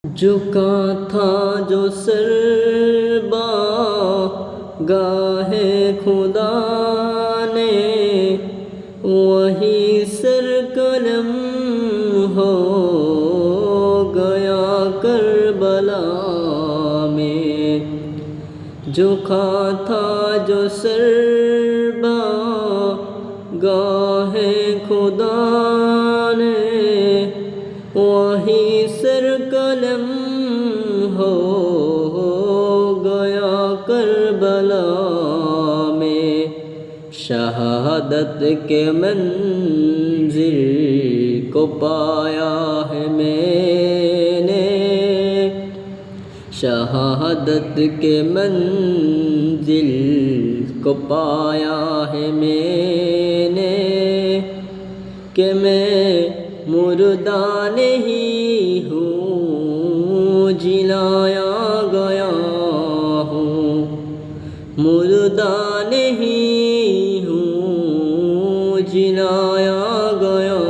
جھکا تھا جو سر بارگاہ خدا نے، وہی سر قلم ہو گیا کربلا میں۔ جھکا تھا جو سر بارگاہ خدا نے، وہی سر قلم ہو گیا کربلا میں۔ شہادت کے منظر کو پایا ہے میں نے، شہادت کے منزل کو پایا ہے میں نے، کہ میں مردہ نہیں ہوں جلایا گیا ہوں، مردہ نہیں ہوں جلایا گیا